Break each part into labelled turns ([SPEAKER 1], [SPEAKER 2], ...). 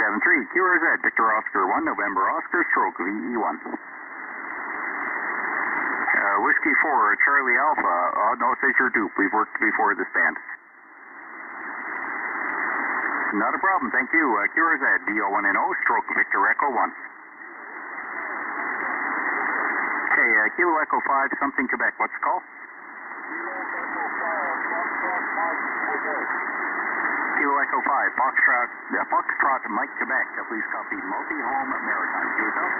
[SPEAKER 1] 73, QRZ, Victor Oscar 1, November Oscar, stroke VE1. Whiskey 4, Charlie Alpha. No, it says you're dupe. We've worked before this band. Not a problem, thank you. QRZ, DO1NO, stroke Victor Echo 1. Okay, Kilo Echo 5, something Quebec. What's the call? Kilo Echo 5, Foxtrot, Mike, Quebec. Please copy multi-home maritime. QSL.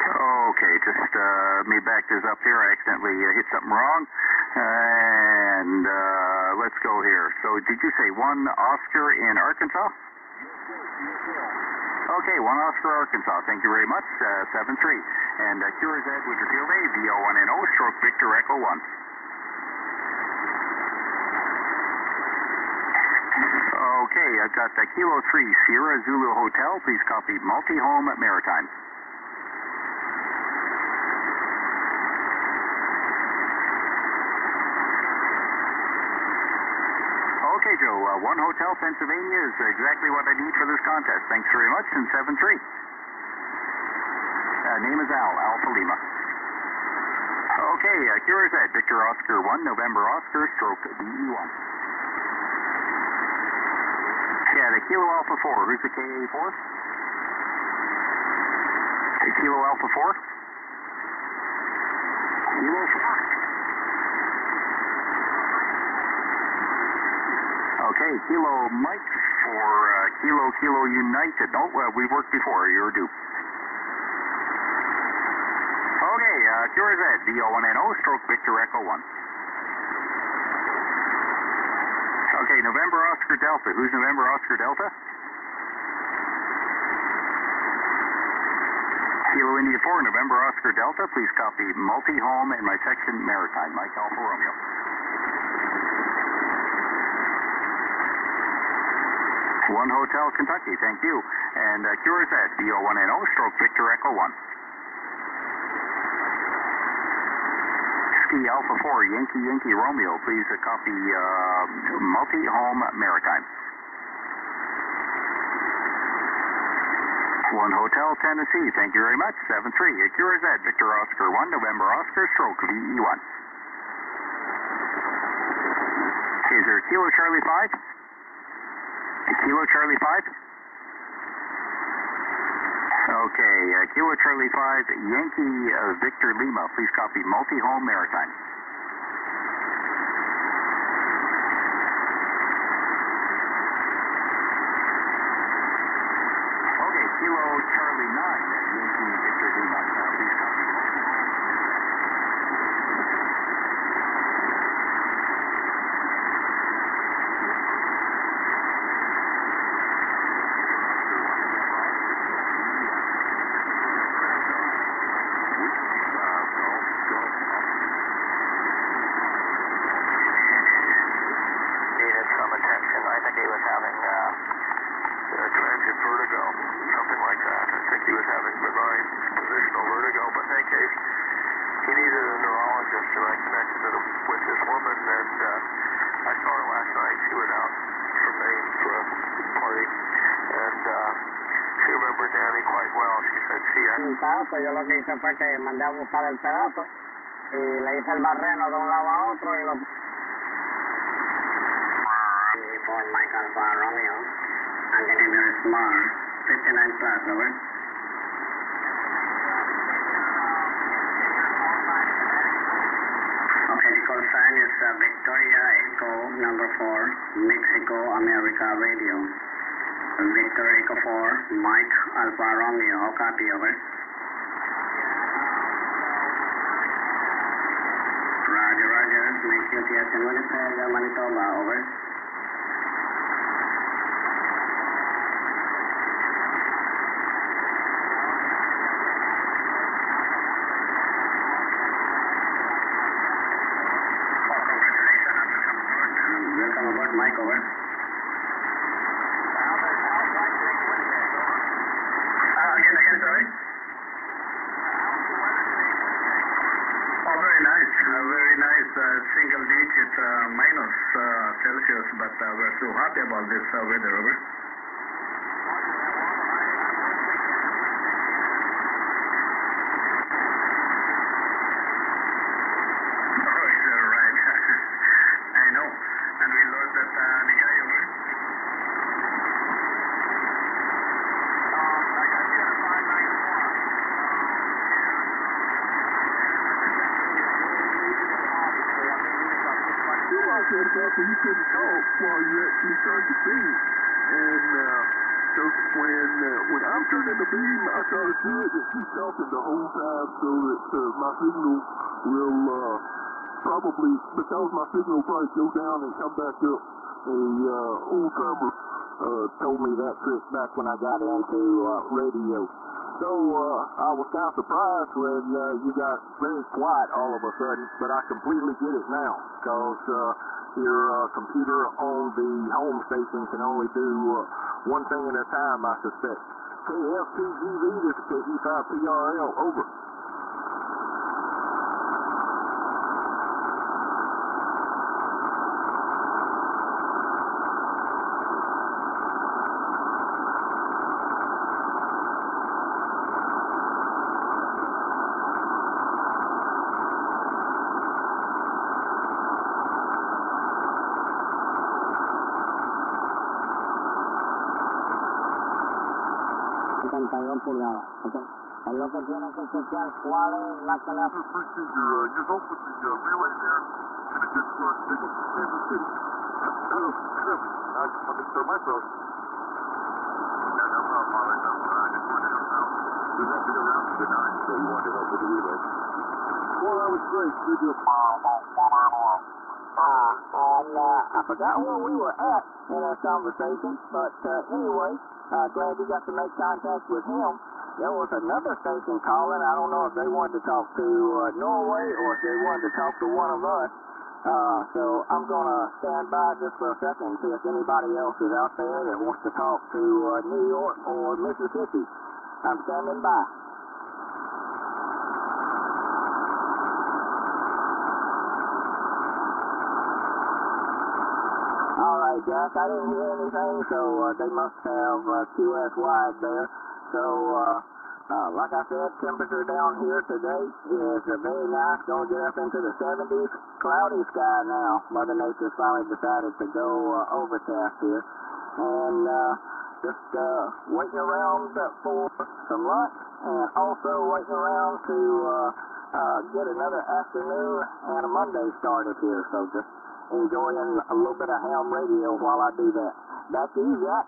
[SPEAKER 1] Okay, just me back this up here. I accidentally hit something wrong. And let's go here. So did you say 1 Oscar in Arkansas? Okay, 1 Oscar, Arkansas. Thank you very much. 73. And QRZ with your field A, VO1NO, stroke Victor Echo 1. Okay, I've got Kilo 3, Sierra Zulu Hotel. Please copy multi-home maritime. Okay, Joe, 1 Hotel, Pennsylvania is exactly what I need for this contest. Thanks very much, and 7-3. Name is Al, Alpha Lima. Okay, QRZ, Victor Oscar 1, November Oscar, stroke VE1. Yeah, the Kilo Alpha 4, who's the KA4? The Kilo Alpha 4? Kilo 4. Okay, Kilo Mike for Kilo United. No, we've worked before. You're due. Okay, QRZ, DO1NO, stroke Victor Echo 1. Okay, November Oscar Delta. Who's November Oscar Delta? Kilo India 4, November Oscar Delta. Please copy multi-home in my section maritime. Mike Alpha Romeo. 1 Hotel, Kentucky, thank you. And QRZ, DO1NO, stroke Victor Echo 1. Ski Alpha 4, Yankee Romeo, please copy multi-home maritime. 1 Hotel, Tennessee, thank you very much. 7-3, QRZ, Victor Oscar 1, November Oscar, stroke VE1. Is there Kilo Charlie 5? Kilo Charlie 5? Okay, Kilo Charlie 5, Yankee Victor Lima, please copy multi-home maritime. Okay, Kilo Charlie 9, Yankee Victor Lima, please copy
[SPEAKER 2] Pues yo lo que hice fue que mandé a buscar el pedazo y le hice el barreno de un lado a otro y lo... For Mike Alpha Romeo, and the name is Mar, 59 plus, over. Okay, the call sign is Victoria Echo number 4, Mexico America Radio. Victor Echo 4, Mike Alpha Romeo, copy, over. Roger, make QTS in Winnipeg, Manitoba, over. Congratulations, welcome aboard, Mike, over. Again, sorry? Oh, very nice, single digit minus
[SPEAKER 1] Celsius, but we're still happy about this weather, over.
[SPEAKER 3] So you couldn't talk while you actually turned the beam. And so when I'm turning the beam, I try to do it and keep talking the whole time so that my signal will probably, because my signal will probably go down and come back up. A old timer told me that trick back when I got into radio. So I was kind of surprised when you got very quiet all of a sudden, but I completely get it now, because your computer on the home station can only do one thing at a time, I suspect. KF2GV, this is KE5PRL, over.
[SPEAKER 2] Pulgada. Es lo que tiene que chequear cuál es la que le hace.
[SPEAKER 3] Just open the relay there, and it just starts signal from Kansas City. I can turn my throat. Yeah, no problem, all right, I just went down now. We got to go down to the 9, so you wanted to help with the relay. Well, that was great. We just
[SPEAKER 2] I forgot where we were at in our conversation, but anyway, glad we got to make contact with him. There was another station calling. I don't know if they wanted to talk to Norway or if they wanted to talk to one of us. So I'm going to stand by just for a second and see if anybody else is out there that wants to talk to New York or Mississippi. I'm standing by. All right, Jack, I didn't hear anything, so they must have QS wide there. So, like I said, temperature down here today is very nice, going to get up into the 70s. Cloudy sky now. Mother Nature's finally decided to go overcast here. And just waiting around for some lunch, and also waiting around to get another afternoon and a Monday started here. So just enjoying a little bit of ham radio while I do that. Back to you, Jack.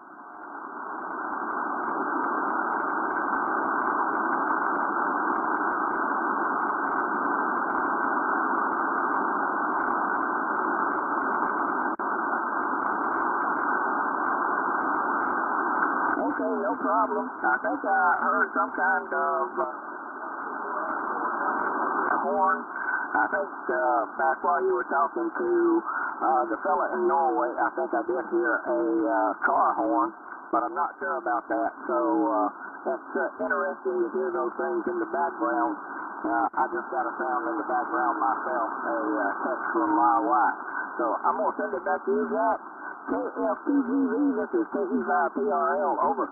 [SPEAKER 2] Okay, no problem. I think I heard some kind of horn. I think back while you were talking to the fella in Norway, I think I did hear a car horn, but I'm not sure about that. So that's interesting to hear those things in the background. I just got a sound in the background myself, a text from my wife. So I'm going to send it back to you, Jack. KF2GV, this is KE5PRL, over.